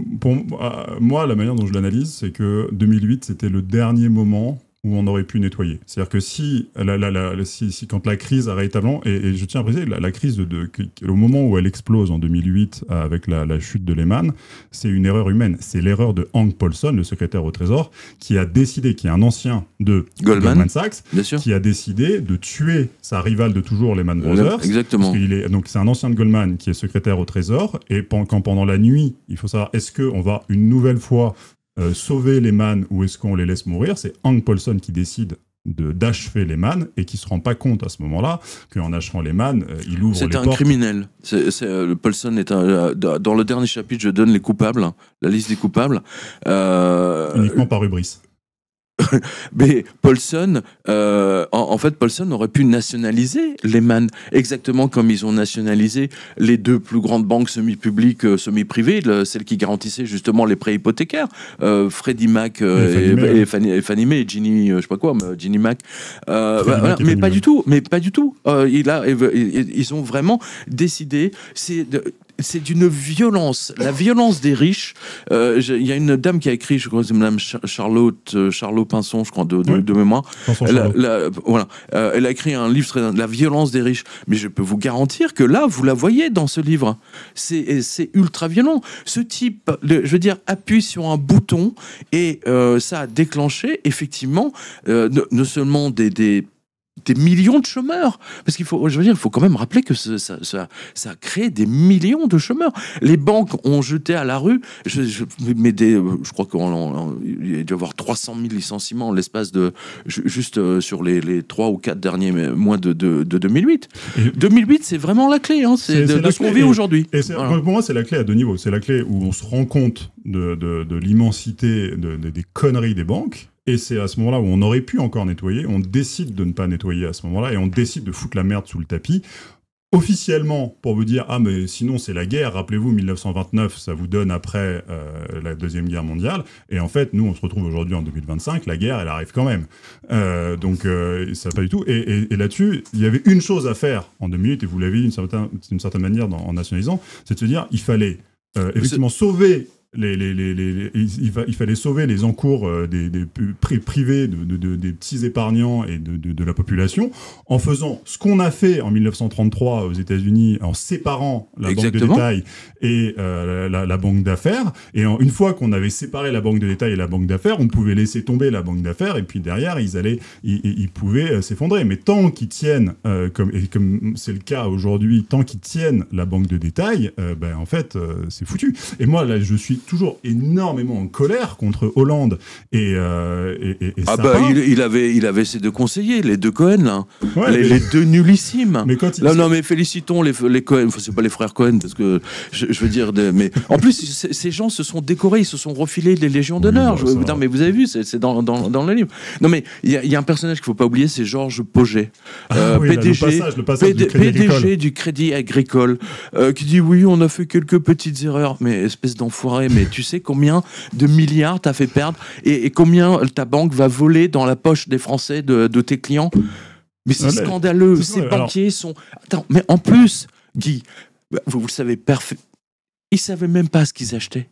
moi, la manière dont je l'analyse, c'est que 2008, c'était le dernier moment où on aurait pu nettoyer. C'est-à-dire que si quand la crise a véritablement, et je tiens à préciser, la crise au moment où elle explose en 2008 avec la chute de Lehman, c'est une erreur humaine. C'est l'erreur de Hank Paulson, le secrétaire au Trésor, qui a décidé, qui est un ancien de Goldman Sachs, qui a décidé de tuer sa rivale de toujours, Lehman Brothers. Exactement. Donc c'est un ancien de Goldman qui est secrétaire au Trésor, et quand pendant la nuit, il faut savoir, est-ce qu'on va une nouvelle fois sauver Lehman ou est-ce qu'on les laisse mourir? C'est Hank Paulson qui décide d'achever Lehman et qui se rend pas compte à ce moment-là qu'en achevant Lehman, il ouvre les portes. C'est un criminel. Paulson est dans le dernier chapitre, je donne les coupables, la liste des coupables. Uniquement par hubris. Mais Paulson, en fait, Paulson aurait pu nationaliser Lehman, exactement comme ils ont nationalisé les deux plus grandes banques semi-publiques, semi-privées, celles qui garantissaient justement les prêts hypothécaires, Freddie Mac et Fannie Mae, et Ginnie, je sais pas quoi, Ginnie Mac. Mais pas du tout. Ils ont vraiment décidé. C'est d'une violence, la violence des riches. Il y a une dame qui a écrit, je crois que c'est Madame Charlot Pinson, je crois, de mémoire. Elle a écrit un livre très, La violence des riches. Mais je peux vous garantir que là, vous la voyez dans ce livre. C'est ultra violent. Ce type, je veux dire, appuie sur un bouton et ça a déclenché effectivement non seulement des millions de chômeurs, parce il faut quand même rappeler que ça a créé des millions de chômeurs. Les banques ont jeté à la rue, je crois qu'il y a dû y avoir 300 000 licenciements en l'espace de juste sur les 3 ou 4 derniers mois de 2008. 2008, c'est vraiment la clé, hein, c'est de ce qu'on vit aujourd'hui. Et pour moi, c'est la clé à deux niveaux. C'est la clé où on se rend compte de l'immensité des conneries des banques. Et c'est à ce moment-là où on aurait pu encore nettoyer, on décide de ne pas nettoyer à ce moment-là, et on décide de foutre la merde sous le tapis, officiellement, pour vous dire « Ah, mais sinon c'est la guerre, rappelez-vous, 1929, ça vous donne après la Deuxième Guerre mondiale », et en fait, nous, on se retrouve aujourd'hui en 2025, la guerre, elle arrive quand même. Donc, ça pas du tout. Et là-dessus, il y avait une chose à faire en 2008, et vous l'avez dit d'une certaine manière en nationalisant, c'est de se dire il fallait effectivement sauver... il fallait sauver les encours des privés des petits épargnants et de la population en faisant ce qu'on a fait en 1933 aux États-Unis en séparant la banque de détail et la banque d'affaires. Et une fois qu'on avait séparé la banque de détail et la banque d'affaires, on pouvait laisser tomber la banque d'affaires et puis derrière ils pouvaient s'effondrer. Mais tant qu'ils tiennent, comme c'est le cas aujourd'hui, tant qu'ils tiennent la banque de détail, en fait c'est foutu. Et moi là je suis toujours énormément en colère contre Hollande et il avait ses deux conseillers, les deux Cohen là, les deux nullissimes. Mais non mais félicitons les Cohen, c'est pas les frères Cohen parce que je veux dire mais en plus ces gens se sont décorés, ils se sont refilés les légions d'honneur. Non mais vous avez vu, c'est dans le livre. Non mais il y a un personnage qu'il faut pas oublier, c'est Georges Pauget, PDG du Crédit Agricole, qui dit oui on a fait quelques petites erreurs, mais espèce d'enfoiré. Mais tu sais combien de milliards t'as fait perdre et combien ta banque va voler dans la poche des Français de tes clients? Mais c'est scandaleux. Ces banquiers sont... Attends, mais en plus, Guy, vous le savez ils savaient même pas ce qu'ils achetaient.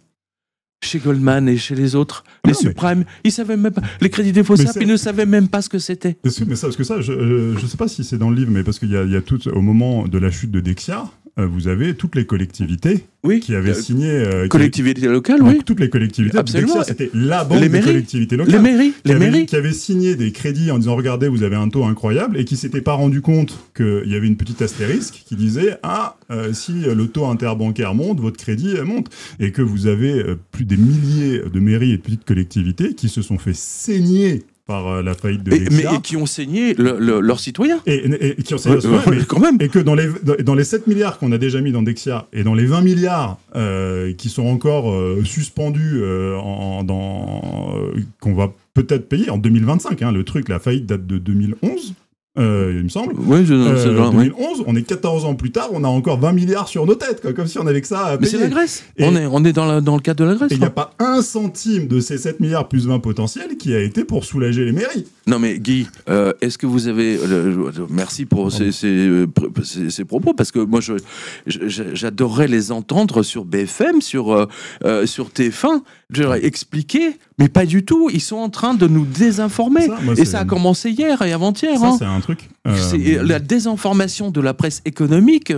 Chez Goldman et chez les autres, les subprimes, ils savaient même pas. Les crédits défaut SAP, ils ne savaient même pas ce que c'était. Parce que ça, je sais pas si c'est dans le livre, mais parce qu'il y a tout au moment de la chute de Dexia, vous avez toutes les collectivités qui avaient signé... collectivités locales, oui. Toutes les collectivités. Absolument. Dexia, c'était la banque des collectivités locales. Les mairies. Qui avaient signé des crédits en disant, regardez, vous avez un taux incroyable, et qui s'étaient pas rendu compte qu'il y avait une petite astérisque qui disait, si le taux interbancaire monte, votre crédit monte. Et que vous avez plus des milliers de mairies et de petites collectivités qui se sont fait saigner par la faillite de mais Dexia. et qui ont saigné leurs citoyens. Et qui ont saigné leurs citoyens, mais quand même. Et que dans les 7 milliards qu'on a déjà mis dans Dexia, et dans les 20 milliards qui sont encore suspendus, qu'on va peut-être payer en 2025, hein, le truc, la faillite date de 2011. Il me semble. Oui, 2011, on est 14 ans plus tard, on a encore 20 milliards sur nos têtes, quoi, comme si on avait que ça à payer. Mais c'est la Grèce. On est dans le cadre de la Grèce. Et il n'y a pas un centime de ces 7 milliards plus 20 potentiels qui a été pour soulager les mairies. Non mais Guy, est-ce que vous avez... merci pour ces propos, parce que moi j'adorerais les entendre sur BFM, sur TF1, j'aurais expliqué, mais pas du tout, ils sont en train de nous désinformer. Ça a commencé hier et avant-hier. Ça, c'est un truc. La désinformation de la presse économique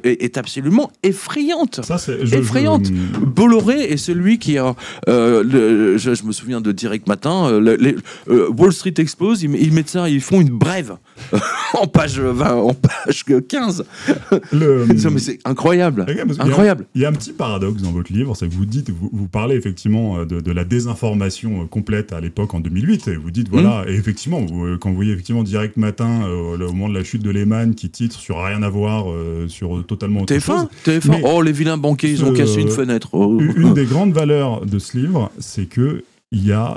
est absolument effrayante. Ça, c'est effrayante. Bolloré est celui qui a... je me souviens de Direct Matin, Wall Street explose, ils mettent ça, ils font une brève en page 20, en page 15. Mais c'est incroyable. Incroyable. Il y a un petit paradoxe dans votre livre, c'est que vous parlez effectivement de la désinformation complète à l'époque en 2008, et vous dites voilà, et effectivement, quand vous voyez effectivement Direct Matin au moment de la chute de Lehman qui titre sur rien à voir, sur totalement autre chose. TF1. Oh, les vilains banquiers, ils ont cassé une fenêtre. Oh. Une des grandes valeurs de ce livre, c'est que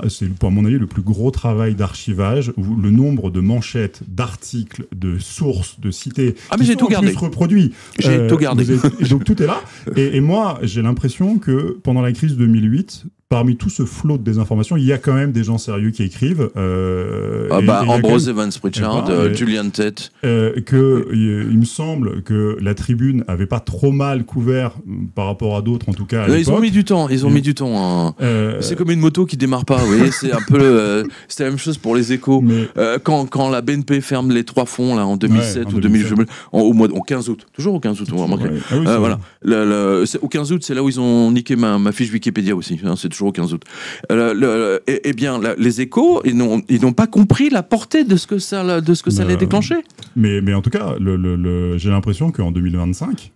c'est à mon avis le plus gros travail d'archivage où le nombre de manchettes, d'articles, de sources, de cités mais j'ai tout gardé. Reproduits. J'ai tout gardé. Donc tout est là. Et moi, j'ai l'impression que pendant la crise 2008, parmi tout ce flot de désinformation, il y a quand même des gens sérieux qui écrivent. Ambrose Evans-Pritchard, Julian Tett. Il me semble que la Tribune avait pas trop mal couvert par rapport à d'autres, en tout cas à l'époque. Ils ont mis du temps. Hein. C'est comme une moto qui démarre pas. Vous voyez, c'est un peu. C'était la même chose pour les Échos. Quand la BNP ferme les 3 fonds là en 2007 ou 2008, au 15 août. Toujours au 15 août, on va remarquer. Voilà. Au 15 août, c'est là où ils ont niqué ma fiche Wikipédia aussi. Hein, c'est toujours au 15 août. Eh bien, les Échos, ils n'ont pas compris la portée de ce que ça allait déclencher. Mais en tout cas, j'ai l'impression qu'en 2025,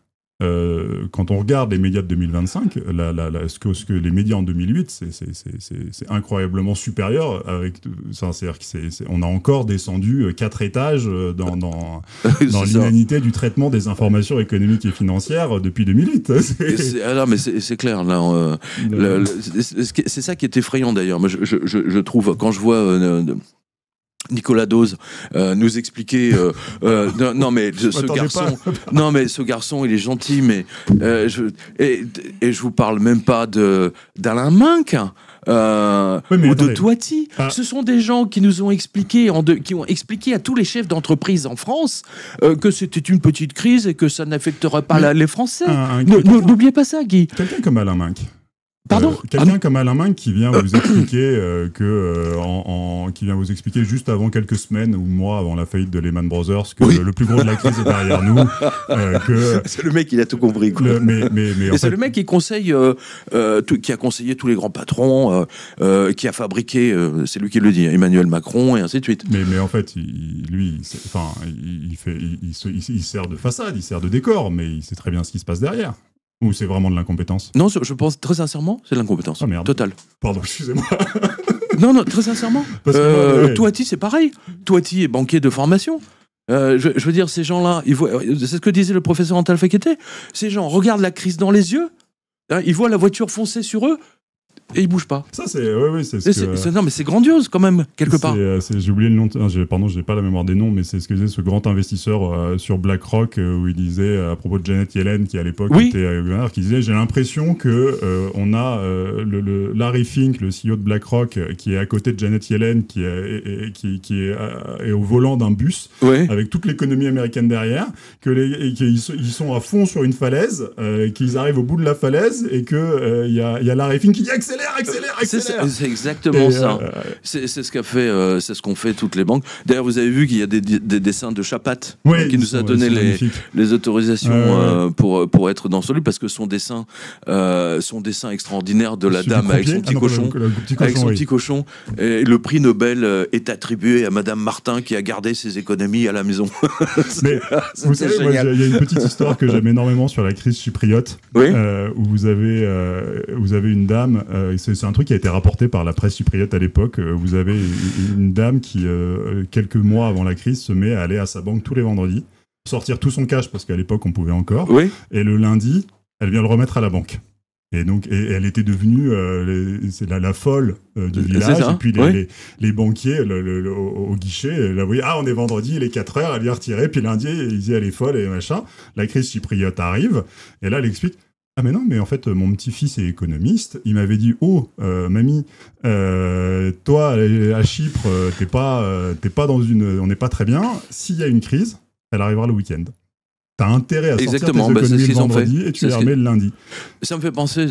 quand on regarde les médias de 2025, ce que les médias en 2008, c'est incroyablement supérieur. C'est-à-dire qu'on a encore descendu 4 étages dans l'inanité du traitement des informations économiques et financières depuis 2008. C'est clair. Là, c'est ça qui est effrayant d'ailleurs. Moi, je trouve, quand je vois... Nicolas Dose nous expliquer ce garçon il est gentil, mais je vous parle même pas d'Alain Minc ou de Toiti. Ce sont des gens qui nous ont expliqué qui ont expliqué à tous les chefs d'entreprise en France que c'était une petite crise et que ça n'affecterait pas les Français. N'oubliez pas ça, Guy. Quelqu'un comme Alain Minc. Pardon, quelqu'un comme Alain Minc qui vient vous expliquer qui vient vous expliquer juste avant quelques semaines ou mois avant la faillite de Lehman Brothers que le plus gros de la crise est derrière nous. C'est le mec, il a tout compris. Quoi. C'est le mec qui conseille, qui a conseillé tous les grands patrons, qui a fabriqué, c'est lui qui le dit, Emmanuel Macron et ainsi de suite. Mais en fait, il sert de façade, il sert de décor, mais il sait très bien ce qui se passe derrière. Ou c'est vraiment de l'incompétence? Non, je pense très sincèrement, c'est de l'incompétence. Oh merde. Totale. Pardon, excusez-moi. Non, très sincèrement. Toiti, c'est pareil. Toiti est banquier de formation. Je veux dire, ces gens-là, c'est ce que disait le professeur Antal Fekete. Ces gens regardent la crise dans les yeux, ils voient la voiture foncer sur eux, et ils bougent pas. Ça, c'est... Non, mais c'est grandiose, quand même, quelque part. J'ai oublié le nom... Pardon, j'ai pas la mémoire des noms, mais c'est ce que disait ce grand investisseur sur BlackRock, où il disait, à propos de Janet Yellen, qui à l'époque était gouverneur, qui disait, j'ai l'impression que on a Larry Fink, le CEO de BlackRock, qui est à côté de Janet Yellen, qui est au volant d'un bus, avec toute l'économie américaine derrière, qu'ils sont à fond sur une falaise, qu'ils arrivent au bout de la falaise, et que il y a Larry Fink qui dit accélère. C'est exactement ça. C'est ce qu'a fait, c'est ce qu'ont fait toutes les banques. D'ailleurs, vous avez vu qu'il y a des dessins de Chapat qui nous a donné les autorisations pour être dans ce livre, parce que son dessin extraordinaire de la dame avec son petit cochon, et le prix Nobel est attribué à Madame Martin qui a gardé ses économies à la maison. Mais vous savez, il y a une petite histoire que j'aime énormément sur la crise chypriote, où vous avez une dame c'est un truc qui a été rapporté par la presse chypriote à l'époque. Vous avez une dame qui, quelques mois avant la crise, se met à aller à sa banque tous les vendredis, sortir tout son cash, parce qu'à l'époque, on pouvait encore. Oui. Et le lundi, elle vient le remettre à la banque. Et donc, elle était devenue c'est la folle du village. Et puis les banquiers au guichet, elle voyait, on est vendredi, il est 4h, elle vient retirer. Puis lundi, ils disaient, elle est folle et machin. La crise chypriote arrive. Et là, elle explique, ah mais non, mais en fait, mon petit-fils est économiste. Il m'avait dit, mamie, toi, à Chypre, t'es pas dans on n'est pas très bien. S'il y a une crise, elle arrivera le week-end. T'as intérêt à sortir tes économies le vendredi et tu les remets le lundi. Ça me fait penser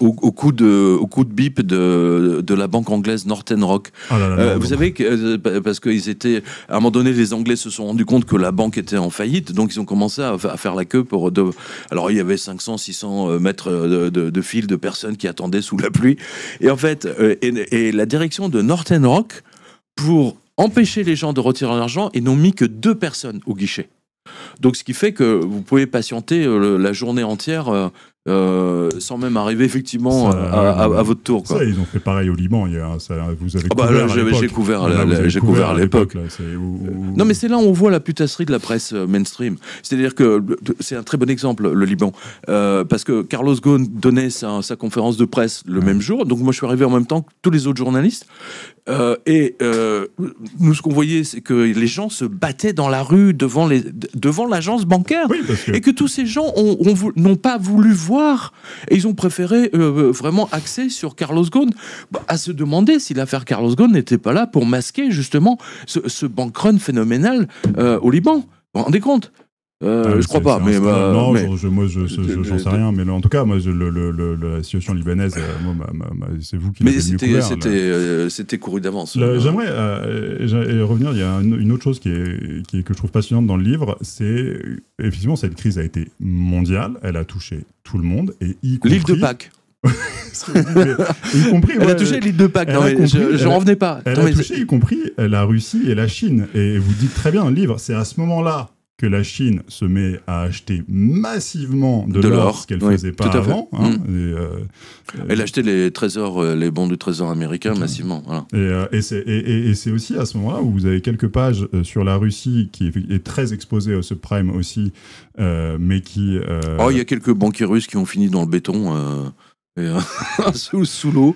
au coup de bip de la banque anglaise Northern Rock. Vous savez que parce qu'ils étaient à un moment donné, les Anglais se sont rendus compte que la banque était en faillite, donc ils ont commencé à faire la queue alors il y avait 500-600 mètres de fil de personnes qui attendaient sous la pluie. Et en fait, et la direction de Northern Rock, pour empêcher les gens de retirer l'argent, ils n'ont mis que 2 personnes au guichet. Donc, ce qui fait que vous pouvez patienter la journée entière sans même arriver effectivement à votre tour. Quoi. Ça, ils ont fait pareil au Liban. Vous avez couvert j'ai couvert à l'époque. Non, mais c'est là où on voit la putasserie de la presse mainstream. C'est-à-dire que c'est un très bon exemple, le Liban. Parce que Carlos Ghosn donnait sa conférence de presse le même jour. Donc, moi, je suis arrivé en même temps que tous les autres journalistes. Nous, ce qu'on voyait, c'est que les gens se battaient dans la rue devant l'agence bancaire, et que tous ces gens n'ont pas voulu voir, et ils ont préféré vraiment axer sur Carlos Ghosn, à se demander si l'affaire Carlos Ghosn n'était pas là pour masquer justement ce bank run phénoménal au Liban. Vous vous rendez compte? Je crois pas, mais non, moi j'en sais rien, mais en tout cas, moi la situation libanaise, c'est vous qui l'avez mieux couvert. C'était couru d'avance. J'aimerais revenir. Il y a une autre chose que je trouve passionnante dans le livre, c'est effectivement cette crise a été mondiale, elle a touché tout le monde et y compris l'île de Pâques. Y compris, elle a touché l'île de Pâques. Je n'en revenais pas. Elle a touché y compris la Russie et la Chine. Et vous dites très bien dans le livre, c'est à ce moment-là que la Chine se met à acheter massivement de l'or, ce qu'elle ne faisait pas avant. Elle achetait les bons du trésor américain massivement. Voilà. Et c'est aussi à ce moment-là où vous avez quelques pages sur la Russie qui est très exposée au subprime aussi, mais qui... il y a quelques banquiers russes qui ont fini dans le béton... sous l'eau.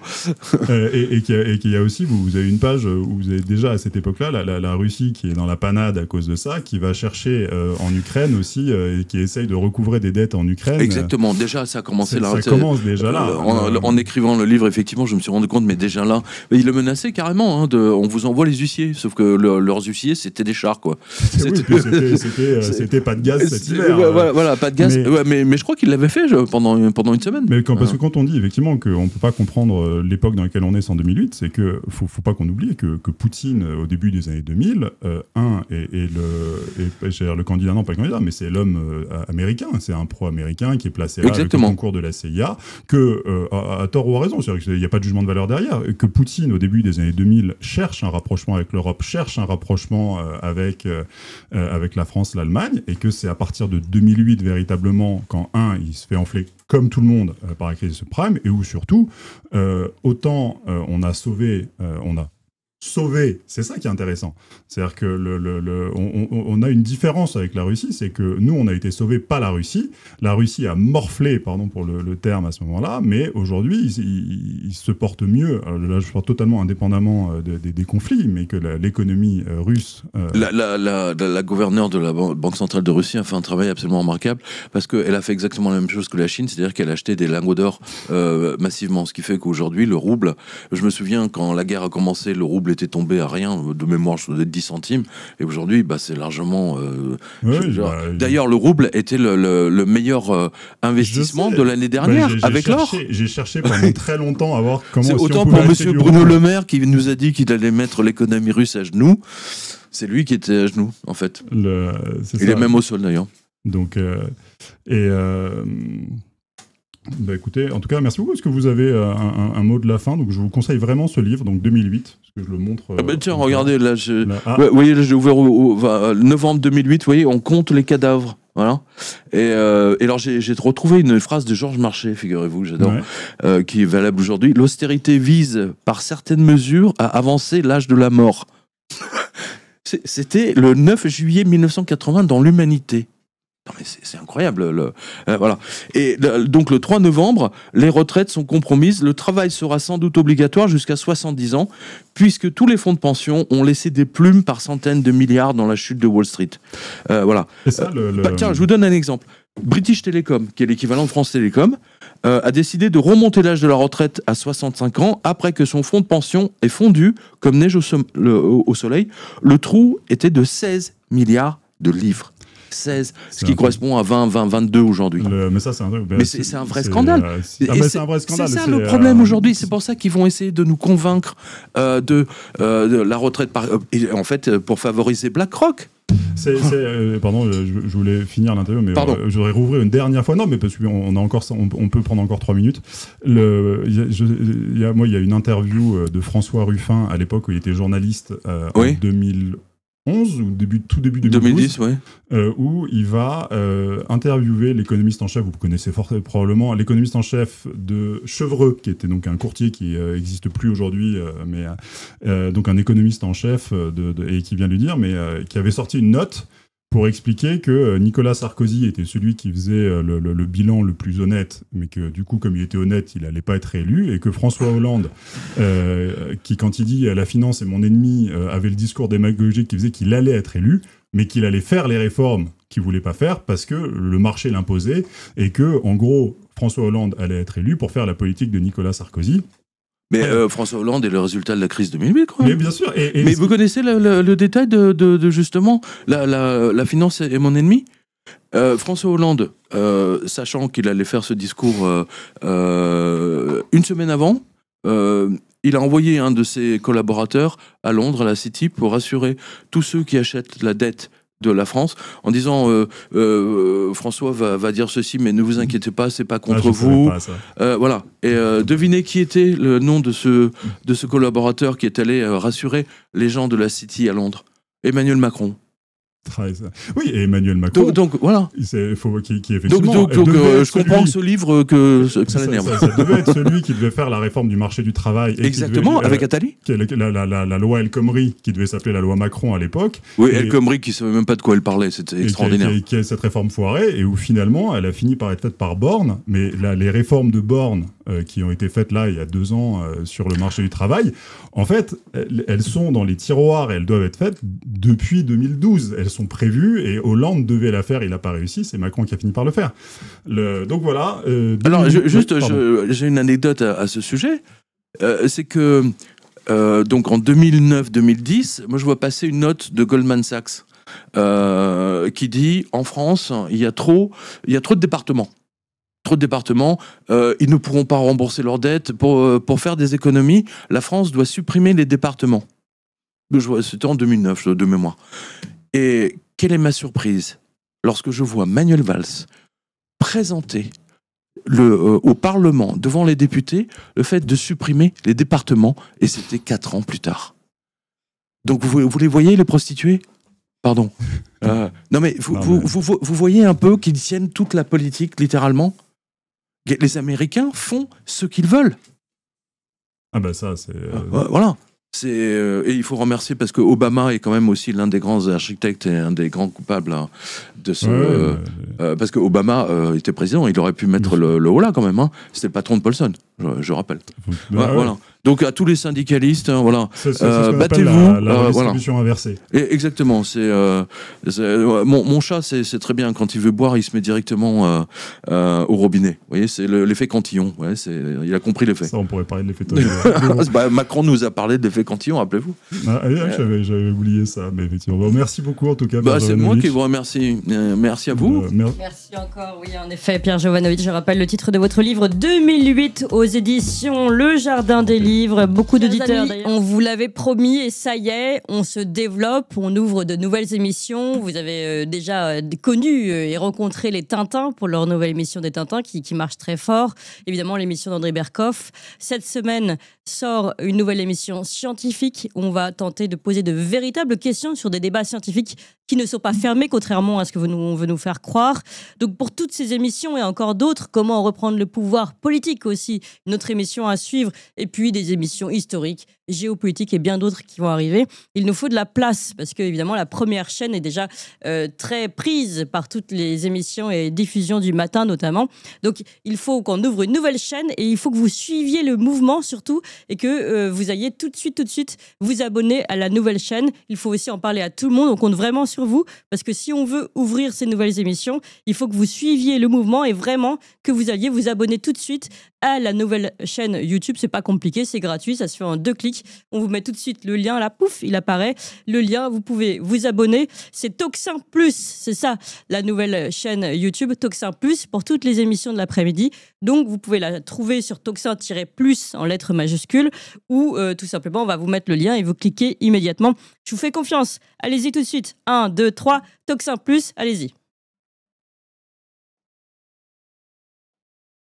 et qu'il y a aussi, vous avez une page où vous avez déjà à cette époque-là la Russie qui est dans la panade à cause de ça, qui va chercher en Ukraine aussi, et qui essaye de recouvrer des dettes en Ukraine. Exactement, déjà ça a commencé là. Ça commence déjà là. En écrivant le livre, effectivement, je me suis rendu compte, mais déjà là, il le menaçait carrément, on vous envoie les huissiers, sauf que leurs huissiers, c'était des chars, quoi. C'était pas de gaz cet hiver. Voilà, pas de gaz. Mais je crois qu'il l'avait fait pendant une semaine. Mais parce que quand on dit effectivement qu'on ne peut pas comprendre l'époque dans laquelle on est en 2008, c'est qu'il ne faut pas qu'on oublie que Poutine, au début des années 2000, est le candidat, non pas le candidat, mais c'est l'homme américain, c'est un pro-américain qui est placé là avec le concours de la CIA, que, à tort ou à raison, c'est-à-dire qu'il n'y a pas de jugement de valeur derrière, que Poutine, au début des années 2000, cherche un rapprochement avec l'Europe, cherche un rapprochement avec la France, l'Allemagne, et que c'est à partir de 2008, véritablement, quand, il se fait enfler comme tout le monde par la crise subprime, et où surtout, autant on a sauvé, c'est ça qui est intéressant. C'est-à-dire que on a une différence avec la Russie, c'est que nous, on a été sauvés par la Russie. La Russie a morflé, pardon pour le terme à ce moment-là, mais aujourd'hui, il se porte mieux. Là, je parle totalement indépendamment des conflits, mais que l'économie russe... La gouverneure de la Banque centrale de Russie a fait un travail absolument remarquable, parce qu'elle a fait exactement la même chose que la Chine, c'est-à-dire qu'elle a acheté des lingots d'or massivement, ce qui fait qu'aujourd'hui, le rouble, je me souviens, quand la guerre a commencé, le rouble était tombé à rien, de mémoire, je dois être 10 centimes, et aujourd'hui, c'est largement... D'ailleurs, le rouble était le meilleur investissement de l'année dernière, avec l'or. J'ai cherché pendant très longtemps à voir comment... C'est autant pour monsieur Bruno Le Maire, qui nous a dit qu'il allait mettre l'économie russe à genoux, c'est lui qui était à genoux, en fait. Il est même au sol, d'ailleurs. Donc, écoutez, en tout cas, merci beaucoup. Est-ce que vous avez un mot de la fin? Donc, je vous conseille vraiment ce livre, donc 2008, parce que je le montre. Tiens, regardez, là, vous voyez, là, j'ai ouvert novembre 2008, vous voyez, on compte les cadavres Voilà. Et alors j'ai retrouvé une phrase de Georges Marchais, figurez-vous, que j'adore, qui est valable aujourd'hui. L'austérité vise par certaines mesures à avancer l'âge de la mort. C'était le 9 juillet 1980 dans l'Humanité. Non mais c'est incroyable. Voilà. Et donc le 3 novembre, les retraites sont compromises. Le travail sera sans doute obligatoire jusqu'à 70 ans, puisque tous les fonds de pension ont laissé des plumes par centaines de milliards dans la chute de Wall Street. Voilà. Ça, tiens, je vous donne un exemple. British Telecom, qui est l'équivalent de France Télécom, a décidé de remonter l'âge de la retraite à 65 ans après que son fonds de pension ait fondu comme neige au soleil. Le trou était de 16 milliards de livres. 16, ce qui correspond à 22 aujourd'hui. Mais ça, c'est un truc. Mais c'est un vrai scandale. C'est un vrai scandale. C'est ça le problème aujourd'hui. C'est pour ça qu'ils vont essayer de nous convaincre de la retraite, en fait, pour favoriser BlackRock. Pardon, je voulais finir l'interview, mais je voudrais rouvrir une dernière fois. Non, mais parce on peut prendre encore 3 minutes. Il y a une interview de François Ruffin à l'époque où il était journaliste en 2011 ou tout début 2010, où il va interviewer l'économiste en chef. Vous connaissez probablement l'économiste en chef de Chevreux, qui était donc un courtier qui n'existe plus aujourd'hui, mais donc un économiste en chef et qui vient lui dire, mais qui avait sorti une note pour expliquer que Nicolas Sarkozy était celui qui faisait le bilan le plus honnête, mais que du coup, comme il était honnête, il n'allait pas être élu, et que François Hollande, qui quand il dit « la finance est mon ennemi », avait le discours démagogique qui faisait qu'il allait être élu, mais qu'il allait faire les réformes qu'il ne voulait pas faire parce que le marché l'imposait, et que, en gros, François Hollande allait être élu pour faire la politique de Nicolas Sarkozy. Mais François Hollande est le résultat de la crise 2008, quoi. Mais bien sûr. Mais vous connaissez le détail de justement la finance est mon ennemi. François Hollande, sachant qu'il allait faire ce discours une semaine avant, il a envoyé un de ses collaborateurs à Londres, à la City, pour rassurer tous ceux qui achètent la dette de la France, en disant François va dire ceci, mais ne vous inquiétez pas, c'est pas contre vous. Voilà. Et devinez qui était le nom de ce collaborateur qui est allé rassurer les gens de la City à Londres. Emmanuel Macron. Oui, et Emmanuel Macron. Donc voilà. Qui effectivement. Donc je comprends que ce livre que ça l'énerve. Ça devait être celui qui devait faire la réforme du marché du travail. Exactement, avec Attali. La loi El Khomri, qui devait s'appeler la loi Macron à l'époque. Oui, El Khomri qui ne savait même pas de quoi elle parlait, c'était extraordinaire. Qui a cette réforme foirée, et où finalement elle a fini par être faite par Borne, mais là, les réformes de Borne qui ont été faites là il y a 2 ans sur le marché du travail, en fait, elles sont dans les tiroirs et elles doivent être faites depuis 2012. Elles sont prévues et Hollande devait la faire, il n'a pas réussi, c'est Macron qui a fini par le faire. Donc voilà. Alors, j'ai une anecdote à ce sujet. C'est que donc en 2009-2010, moi je vois passer une note de Goldman Sachs qui dit en France, il y a trop de départements. Trop de départements, ils ne pourront pas rembourser leurs dettes. Pour faire des économies, la France doit supprimer les départements. C'était en 2009, de mémoire. Et quelle est ma surprise lorsque je vois Manuel Valls présenter au Parlement, devant les députés, le fait de supprimer les départements, et c'était 4 ans plus tard. Donc vous les voyez, les prostituées ? Pardon. Non mais vous voyez un peu qu'ils tiennent toute la politique, littéralement ? Les Américains font ce qu'ils veulent. Ah bah ça, c'est... Voilà. Et il faut remercier parce que Obama est quand même aussi l'un des grands architectes et un des grands coupables de ce... parce que Obama était président, il aurait pu mettre le haut là quand même. Hein. C'était le patron de Paulson, je rappelle. Voilà. Donc à tous les syndicalistes, voilà, battez-vous. La distribution inversée. Exactement. Mon chat, c'est très bien. Quand il veut boire, il se met directement au robinet. Vous voyez, c'est l'effet Cantillon. Ouais, il a compris l'effet. Ça, on pourrait parler de l'effet Cantillon. Macron nous a parlé de l'effet Cantillon, rappelez-vous. J'avais oublié ça, mais effectivement. Bon, merci beaucoup en tout cas. C'est moi qui vous remercie. Merci à vous. Merci encore. Oui, en effet, Pierre Jovanovic. Je rappelle le titre de votre livre 2008 aux éditions Le Jardin des Livres. livres. Beaucoup d'auditeurs, on vous l'avait promis et ça y est, on se développe, on ouvre de nouvelles émissions. Vous avez déjà connu et rencontré les Tintins pour leur nouvelle émission des Tintins qui marche très fort. Évidemment, l'émission d'André Berkoff. Cette semaine sort une nouvelle émission scientifique où on va tenter de poser de véritables questions sur des débats scientifiques qui ne sont pas fermés, contrairement à ce que on veut nous faire croire. Donc pour toutes ces émissions et encore d'autres, comment reprendre le pouvoir politique aussi, une autre émission à suivre, et puis des émissions historiques, géopolitiques et bien d'autres qui vont arriver. Il nous faut de la place, parce que évidemment la première chaîne est déjà très prise par toutes les émissions et diffusions du matin notamment. Donc il faut qu'on ouvre une nouvelle chaîne et il faut que vous suiviez le mouvement surtout et que vous ayez tout de suite vous abonner à la nouvelle chaîne. Il faut aussi en parler à tout le monde, on compte vraiment sur vous, parce que si on veut ouvrir ces nouvelles émissions, il faut que vous suiviez le mouvement et vraiment que vous alliez vous abonner tout de suite à la nouvelle chaîne YouTube. C'est pas compliqué, c'est gratuit, ça se fait en 2 clics. On vous met tout de suite le lien là, pouf, il apparaît. Le lien, vous pouvez vous abonner. C'est Toxin Plus, c'est ça, la nouvelle chaîne YouTube, Toxin Plus, pour toutes les émissions de l'après-midi. Donc vous pouvez la trouver sur Toxin-Plus en lettres majuscules ou tout simplement on va vous mettre le lien et vous cliquez immédiatement. Je vous fais confiance. Allez-y tout de suite. 1, 2, 3, Toxin Plus, allez-y.